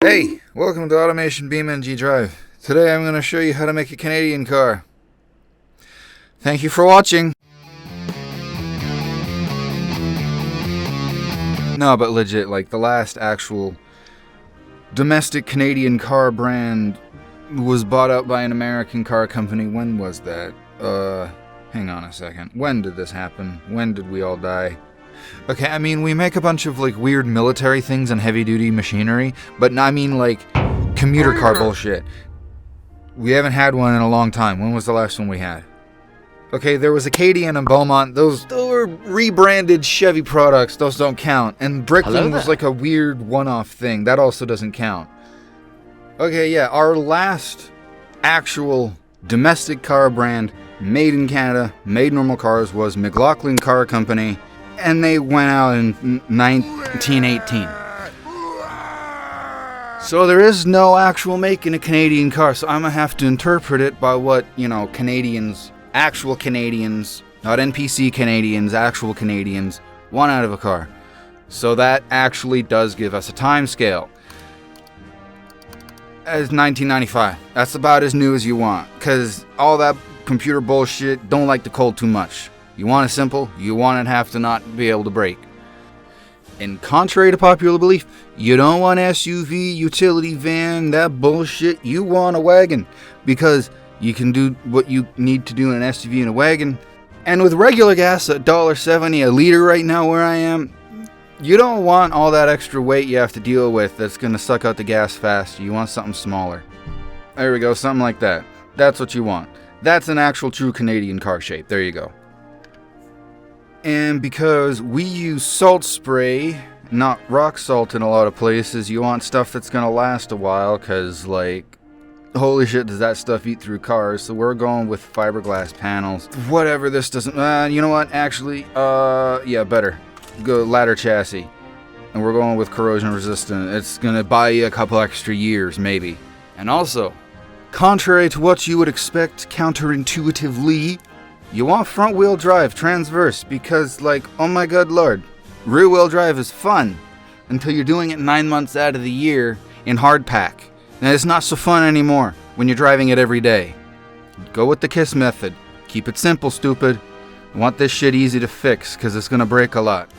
Hey, welcome to Automation beamng.drive. Today I'm going to show you how to make a Canadian car. Thank you for watching. No, but legit, like the last actual domestic Canadian car brand was bought out by an American car company. When was that? Hang on a second. When did this happen? When did we all die? Okay, I mean, we make a bunch of, like, weird military things and heavy-duty machinery, but I mean, like, commuter car bullshit. We haven't had one in a long time. When was the last one we had? Okay, there was Acadian and Beaumont. Those were rebranded Chevy products. Those don't count. And Bricklin was, like, a weird one-off thing. That also doesn't count. Okay, yeah, our last actual domestic car brand made in Canada, made normal cars, was McLaughlin Car Company. And they went out in 1918. So there is no actual make in a Canadian car, so I'm gonna have to interpret it by what, Canadians, actual Canadians, not NPC Canadians, actual Canadians, want out of a car. So that actually does give us a time scale. As 1995. That's about as new as you want, because all that computer bullshit don't like the cold too much. You want it simple, you want it have to not be able to break. And contrary to popular belief, you don't want SUV, utility van, that bullshit. You want a wagon, because you can do what you need to do in an SUV and a wagon. And with regular gas at $1.70 a liter right now where I am, you don't want all that extra weight you have to deal with that's going to suck out the gas fast. You want something smaller. There we go, something like that. That's what you want. That's an actual true Canadian car shape. There you go. And because we use salt spray, not rock salt in a lot of places, you want stuff that's gonna last a while, because, like, holy shit, does that stuff eat through cars. So we're going with fiberglass panels. Whatever, this doesn't, you know what, actually, yeah, better. Go ladder chassis. And we're going with corrosion resistant. It's gonna buy you a couple extra years, maybe. And also, contrary to what you would expect counterintuitively, you want front-wheel drive, transverse, because, like, oh my good lord, rear-wheel drive is fun until you're doing it 9 months out of the year in hard pack. And it's not so fun anymore when you're driving it every day. Go with the KISS method. Keep it simple, stupid. I want this shit easy to fix, because it's going to break a lot.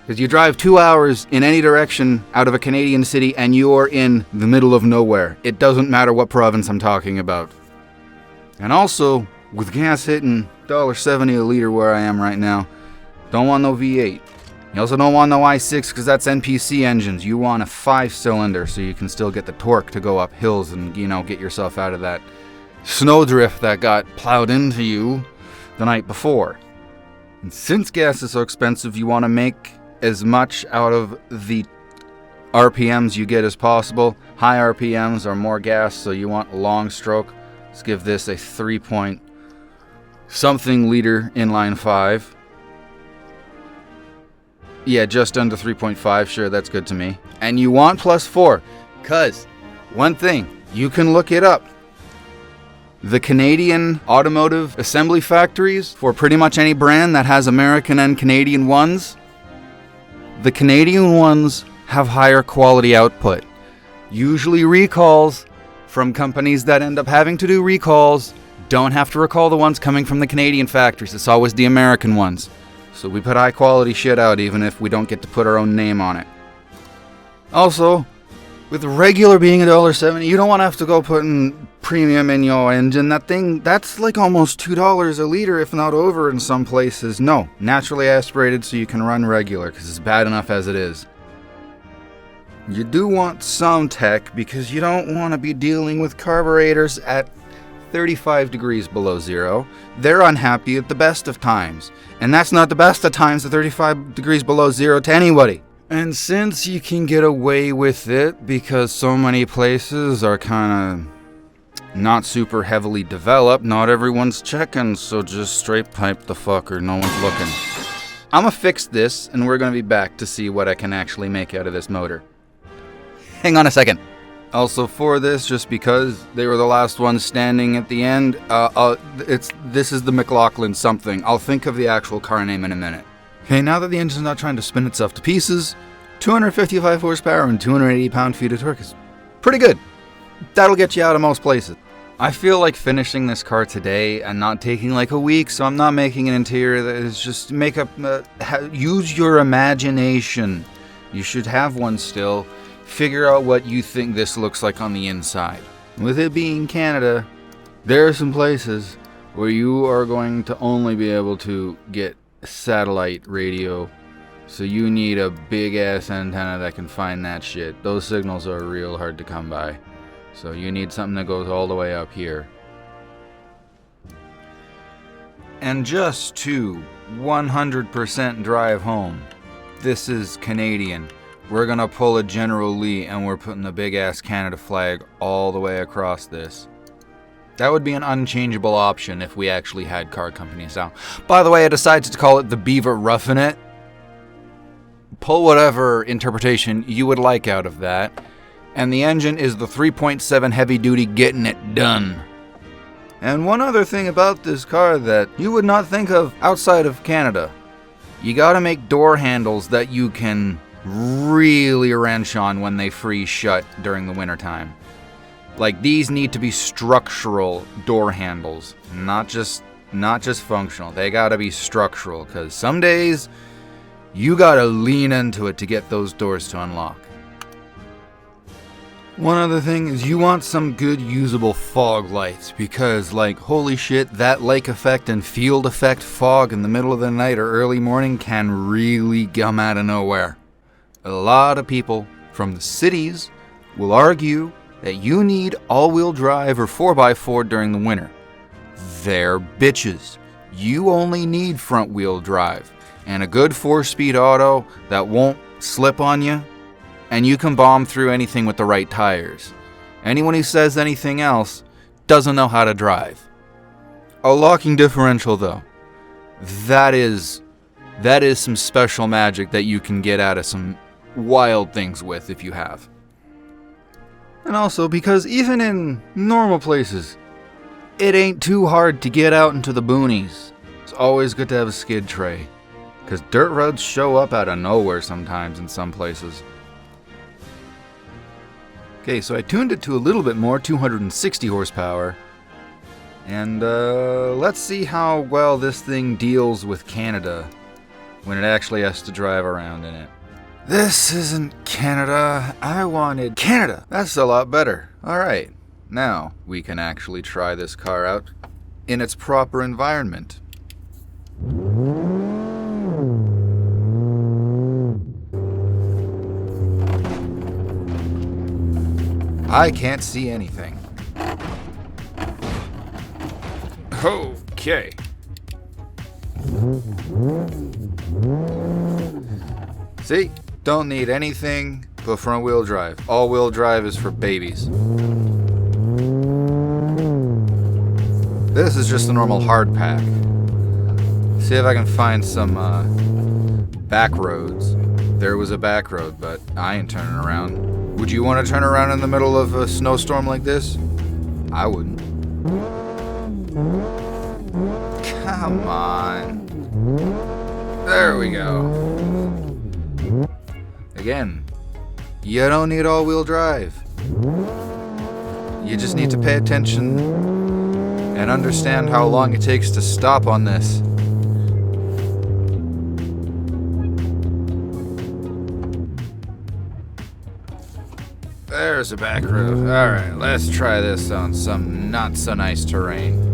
Because you drive 2 hours in any direction out of a Canadian city and you're in the middle of nowhere. It doesn't matter what province I'm talking about. And also, with gas hitting $1.70 a liter where I am right now, don't want no V8. You also don't want no i6 because that's NPC engines. You want a 5-cylinder so you can still get the torque to go up hills and, get yourself out of that snowdrift that got plowed into you the night before. And since gas is so expensive, you want to make as much out of the RPMs you get as possible. High RPMs are more gas, so you want long stroke. Let's give this a 3-point-something liter inline 5. Yeah, just under 3.5. Sure, that's good to me. And you want +4, because one thing, you can look it up. The Canadian automotive assembly factories, for pretty much any brand that has American and Canadian ones, the Canadian ones have higher quality output. Usually recalls from companies that end up having to do recalls don't have to recall the ones coming from the Canadian factories. It's always the American ones. So we put high quality shit out even if we don't get to put our own name on it. Also, with regular being $1.70, you don't want to have to go putting premium in your engine. That's like almost $2 a liter, if not over in some places. No, naturally aspirated so you can run regular, because it's bad enough as it is. You do want some tech, because you don't want to be dealing with carburetors at 35 degrees below zero. They're unhappy at the best of times. And that's not the best of times at 35 degrees below zero to anybody. And since you can get away with it because so many places are kind of not super heavily developed, not everyone's checking, so just straight pipe the fucker, no one's looking. I'm gonna fix this, and we're gonna be back to see what I can actually make out of this motor. Hang on a second. Also for this, just because they were the last ones standing at the end, this is the McLaughlin something. I'll think of the actual car name in a minute. Okay, now that the engine's not trying to spin itself to pieces, 255 horsepower and 280 pound-feet of torque is Pretty good. That'll get you out of most places. I feel like finishing this car today and not taking like a week, so I'm not making an interior that is just use your imagination. You should have one still. Figure out what you think this looks like on the inside. With it being Canada, there are some places where you are going to only be able to get satellite radio. So you need a big ass antenna that can find that shit. Those signals are real hard to come by. So you need something that goes all the way up here. And just to 100% drive home, this is Canadian. We're gonna pull a General Lee and we're putting the big ass Canada flag all the way across this. That would be an unchangeable option if we actually had car companies now. By the way, I decided to call it the Beaver Roughing It. Pull whatever interpretation you would like out of that. And the engine is the 3.7 heavy duty getting it done. And one other thing about this car that you would not think of outside of Canada. You gotta make door handles that you can really wrench on when they freeze shut during the wintertime. Like, these need to be structural door handles, not just functional. They gotta be structural, because some days you gotta lean into it to get those doors to unlock. One other thing is you want some good usable fog lights, because like, holy shit, that lake effect and field effect fog in the middle of the night or early morning can really come out of nowhere. A lot of people from the cities will argue that you need all-wheel drive or 4x4 during the winter. They're bitches. You only need front-wheel drive and a good 4-speed auto that won't slip on you, and you can bomb through anything with the right tires. Anyone who says anything else doesn't know how to drive. A locking differential, though, that is some special magic that you can get out of some wild things with if you have. And also because even in normal places, it ain't too hard to get out into the boonies. It's always good to have a skid tray, because dirt roads show up out of nowhere sometimes in some places. Okay, so I tuned it to a little bit more, 260 horsepower. And let's see how well this thing deals with Canada when it actually has to drive around in it. This isn't Canada. I wanted Canada. That's a lot better. Alright, now we can actually try this car out in its proper environment. I can't see anything. Okay. See? Don't need anything but front-wheel drive. All-wheel drive is for babies. This is just a normal hard pack. See if I can find some back roads. There was a back road, but I ain't turning around. Would you want to turn around in the middle of a snowstorm like this? I wouldn't. Come on. There we go. Again, you don't need all-wheel drive. You just need to pay attention and understand how long it takes to stop on this. There's a back road. Alright, let's try this on some not so nice terrain.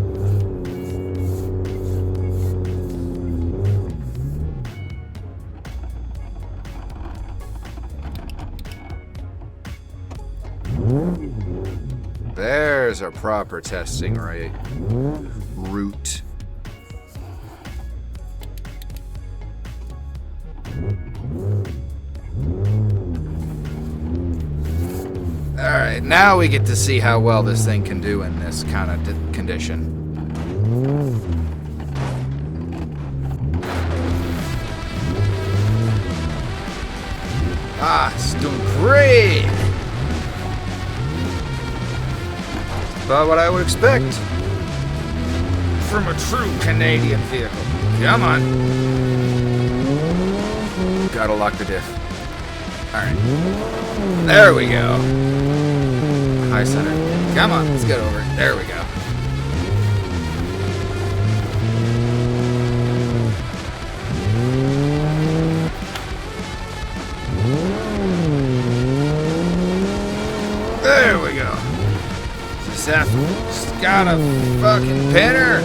There's a proper testing route. Alright, now we get to see how well this thing can do in this kind of condition. Ah, it's doing great! About what I would expect from a true Canadian vehicle. Come on. Gotta lock the diff. Alright. There we go. high center. Come on, let's get over it. There we go. There we go. Just got a fucking pinner.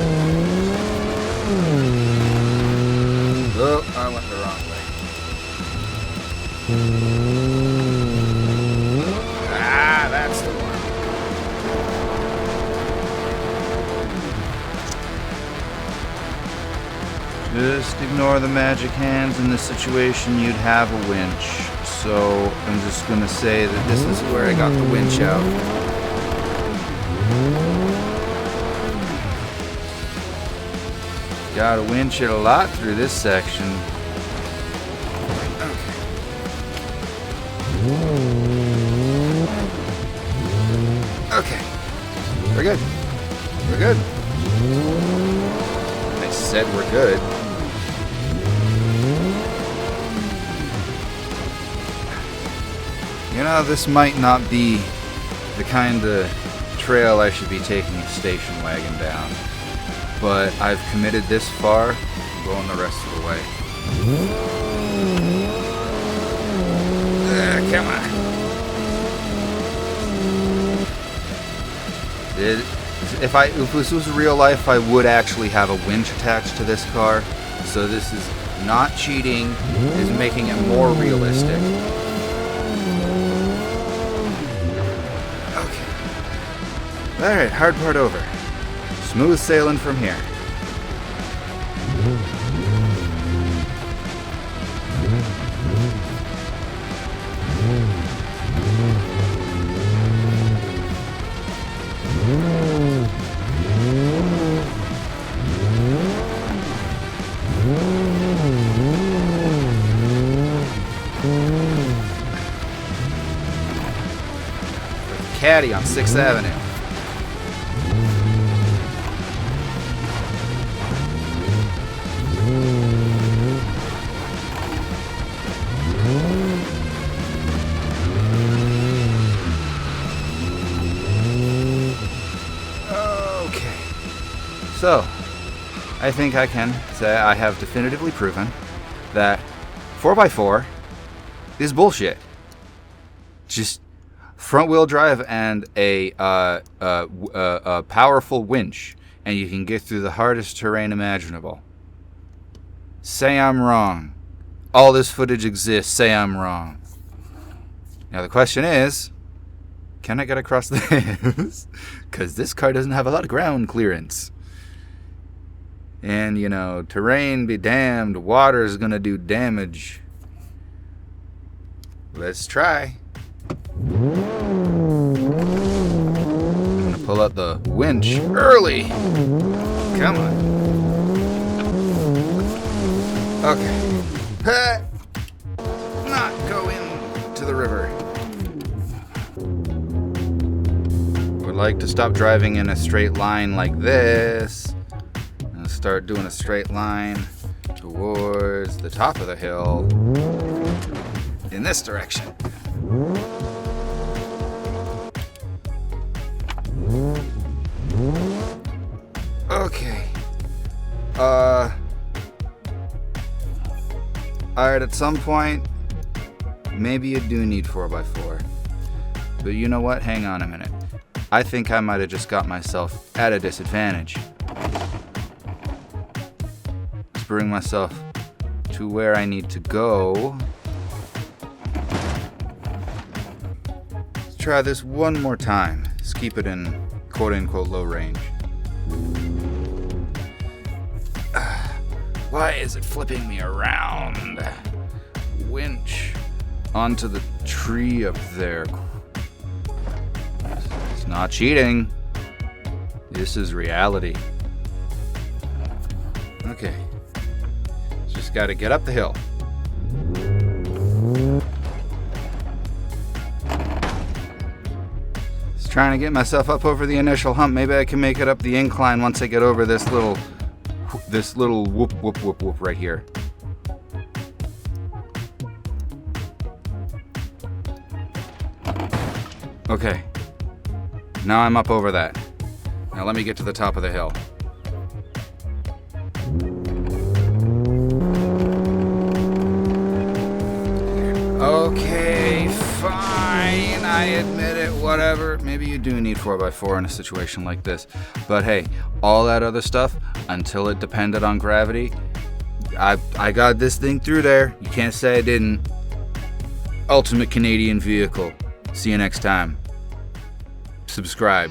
Oh, I went the wrong way. Ah, that's the one. Just ignore the magic hands in this situation. You'd have a winch. So I'm just going to say that this is where I got the winch out. Got to winch it a lot through this section. Okay. We're good. We're good. I said we're good. You know, this might not be the kind of trail I should be taking a station wagon down, but I've committed this far. I'm going the rest of the way. Come on. If this was real life, I would actually have a winch attached to this car. So this is not cheating, it's making it more realistic. Alright, hard part over. Smooth sailing from here. Caddy on 6th Avenue. So, I think I can say I have definitively proven that 4x4 is bullshit. Just front-wheel drive and a powerful winch, and you can get through the hardest terrain imaginable. Say I'm wrong. All this footage exists. Say I'm wrong. Now the question is, can I get across the hills? Because this car doesn't have a lot of ground clearance. And, you know, terrain be damned, water's gonna do damage. Let's try. I'm gonna pull out the winch early. Come on. Okay. Not go into the river. Would like to stop driving in a straight line like this. Start doing a straight line towards the top of the hill in this direction. Okay. Alright, at some point, maybe you do need 4x4. But you know what? Hang on a minute. I think I might have just got myself at a disadvantage. Bring myself to where I need to go. Let's try this one more time. Let's keep it in quote-unquote low range. Why is it flipping me around? Winch onto the tree up there. It's not cheating. This is reality. Okay. Just got to get up the hill. Just trying to get myself up over the initial hump. Maybe I can make it up the incline once I get over this little whoop whoop whoop whoop right here. Okay. Now I'm up over that. Now let me get to the top of the hill. Okay, fine, I admit it, whatever. Maybe you do need 4x4 in a situation like this. But hey, all that other stuff, until it depended on gravity, I got this thing through there. You can't say I didn't. Ultimate Canadian vehicle. See you next time. Subscribe.